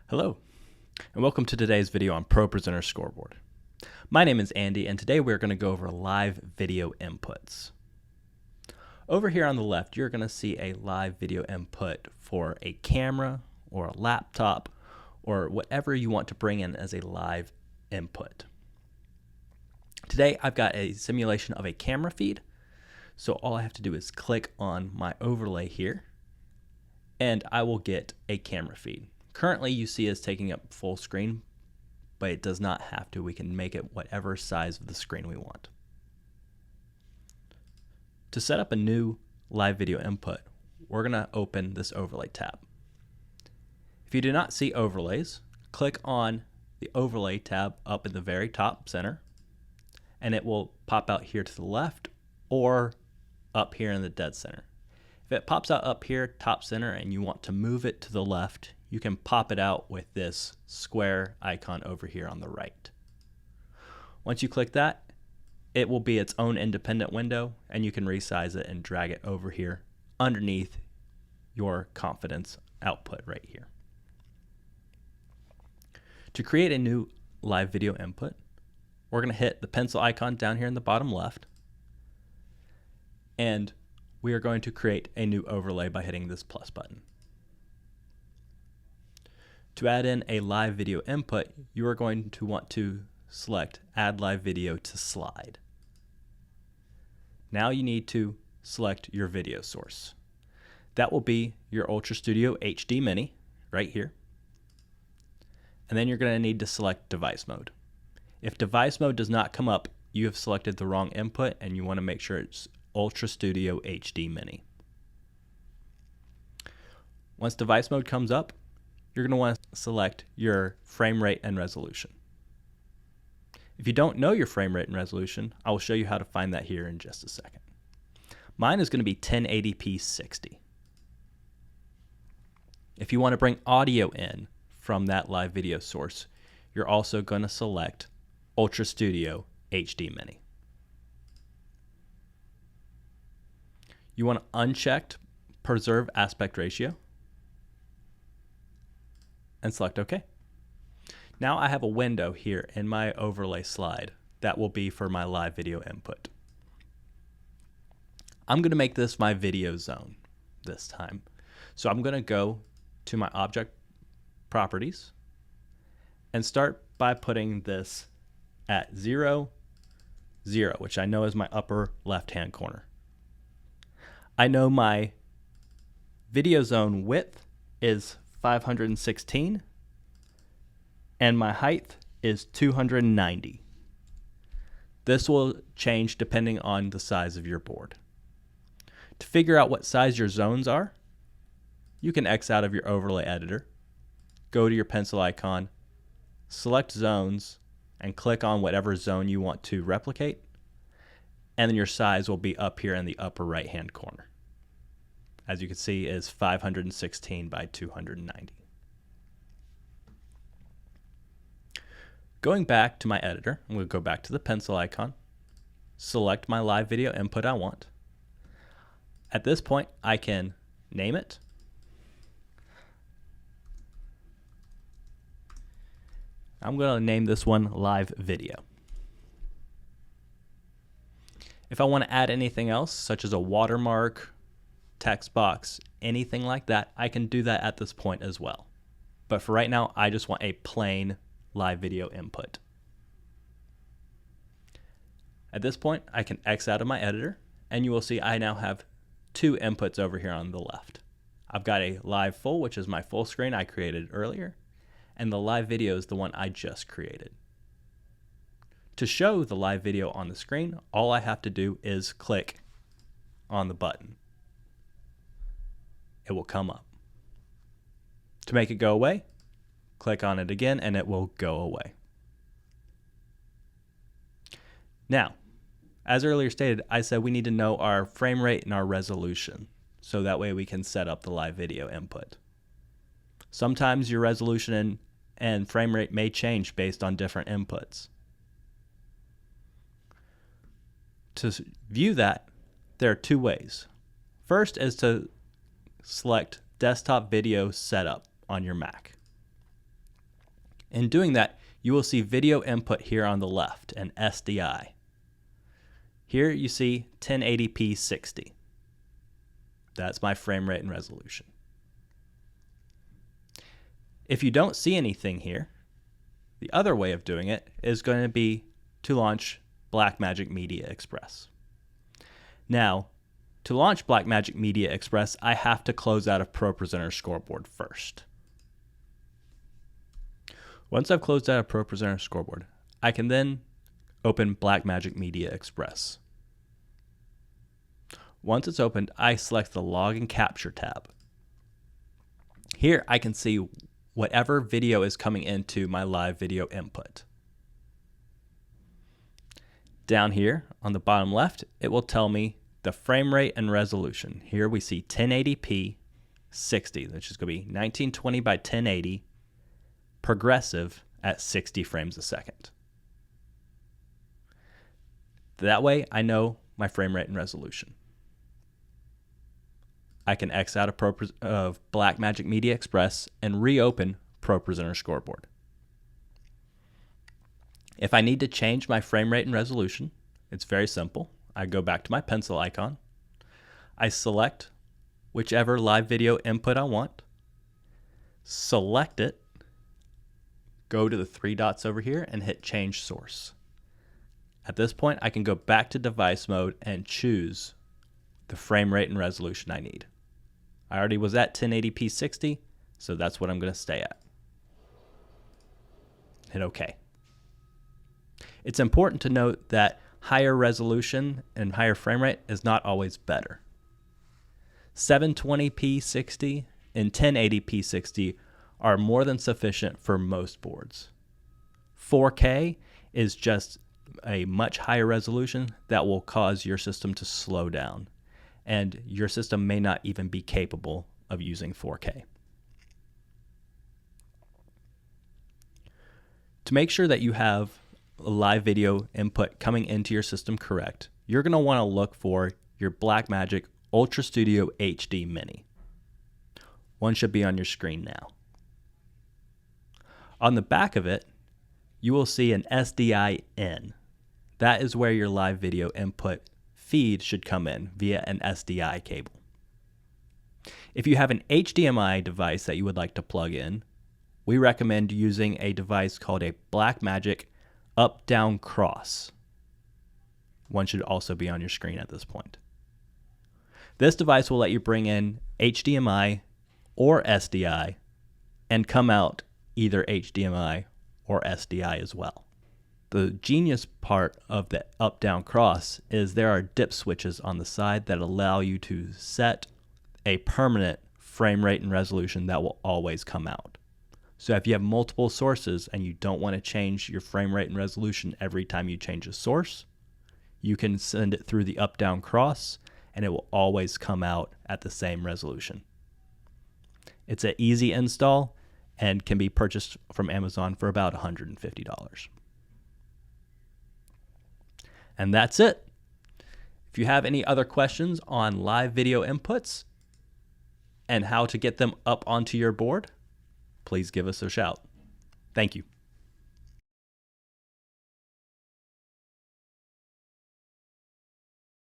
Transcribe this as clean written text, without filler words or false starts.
Hello, and welcome to today's video on ProPresenter Scoreboard. My name is Andy, and today we're going to go over live video inputs. Over here on the left, you're going to see a live video input for a camera or a laptop or whatever you want to bring in as a live input. Today, I've got a simulation of a camera feed, so all I have to do is click on my overlay here, and I will get a camera feed. Currently, you see it's taking up full screen, but it does not have to. We can make it whatever size of the screen we want. To set up a new live video input, we're going to open this overlay tab. If you do not see overlays, click on the overlay tab up in the very top center, and it will pop out here to the left or up here in the dead center. If it pops out up here, top center, and you want to move it to the left, you can pop it out with this square icon over here on the right. Once you click that, it will be its own independent window, and you can resize it and drag it over here underneath your confidence output right here. To create a new live video input, we're going to hit the pencil icon down here in the bottom left, and we are going to create a new overlay by hitting this plus button. To add in a live video input, you are going to want to select Add Live Video to Slide. Now you need to select your video source. That will be your Ultra Studio HD Mini right here. And then you're going to need to select device mode. If device mode does not come up, you have selected the wrong input and you want to make sure it's Ultra Studio HD Mini. Once device mode comes up, you're going to want to select your frame rate and resolution. If you don't know your frame rate and resolution, I will show you how to find that here in just a second. Mine is going to be 1080p 60. If you want to bring audio in from that live video source, you're also going to select Ultra Studio HD Mini. You want to uncheck Preserve Aspect Ratio and select OK. Now I have a window here in my overlay slide that will be for my live video input. I'm going to make this my video zone this time. So I'm going to go to my object properties and start by putting this at 0, 0, which I know is my upper left-hand corner. I know my video zone width is 516 and my height is 290. This will change depending on the size of your board. To figure out what size your zones are, you can X out of your overlay editor, go to your pencil icon, select zones, and click on whatever zone you want to replicate, and then your size will be up here in the upper right hand corner. As you can see, is 516 by 290. Going back to my editor, I'm going to go back to the pencil icon, select my live video input I want. At this point, I can name it. I'm going to name this one Live Video. If I want to add anything else, such as a watermark, text box, anything like that, I can do that at this point as well. But for right now, I just want a plain live video input. At this point, I can X out of my editor, and you will see I now have two inputs over here on the left. I've got a live full, which is my full screen I created earlier, and the live video is the one I just created. To show the live video on the screen, all I have to do is click on the button. It will come up. To make it go away, click on it again and it will go away. Now, as earlier stated, I said we need to know our frame rate and our resolution, so that way we can set up the live video input. Sometimes your resolution and frame rate may change based on different inputs. To view that, there are two ways. First is to select Desktop Video Setup on your Mac. In doing that, you will see video input here on the left, an SDI. Here you see 1080p 60. That's my frame rate and resolution. If you don't see anything here, the other way of doing it is going to be to launch Blackmagic Media Express. Now, to launch Blackmagic Media Express, I have to close out of ProPresenter Scoreboard first. Once I've closed out of ProPresenter Scoreboard, I can then open Blackmagic Media Express. Once it's opened, I select the Log and Capture tab. Here I can see whatever video is coming into my live video input. Down here on the bottom left, it will tell me the frame rate and resolution. Here we see 1080p 60, which is going to be 1920 by 1080, progressive at 60 frames a second. That way I know my frame rate and resolution. I can X out of Blackmagic Media Express and reopen ProPresenter Scoreboard. If I need to change my frame rate and resolution, it's very simple. I go back to my pencil icon. I select whichever live video input I want, select it, go to the three dots over here and hit Change Source. At this point, I can go back to device mode and choose the frame rate and resolution I need. I already was at 1080p 60, so that's what I'm going to stay at. Hit OK. It's important to note that higher resolution and higher frame rate is not always better. 720p 60 and 1080p 60 are more than sufficient for most boards. 4K is just a much higher resolution that will cause your system to slow down, and your system may not even be capable of using 4K. To make sure that you have a live video input coming into your system correct, you're going to want to look for your Blackmagic Ultra Studio HD Mini. One should be on your screen now. On the back of it, you will see an SDI in. That is where your live video input feed should come in via an SDI cable. If you have an HDMI device that you would like to plug in, we recommend using a device called a Blackmagic up-down cross. One should also be on your screen at this point. This device will let you bring in HDMI or SDI and come out either HDMI or SDI as well. The genius part of the up-down cross is there are dip switches on the side that allow you to set a permanent frame rate and resolution that will always come out. So if you have multiple sources and you don't want to change your frame rate and resolution every time you change a source, you can send it through the up-down cross and it will always come out at the same resolution. It's an easy install and can be purchased from Amazon for about $150. And that's it. If you have any other questions on live video inputs and how to get them up onto your board, please give us a shout. Thank you.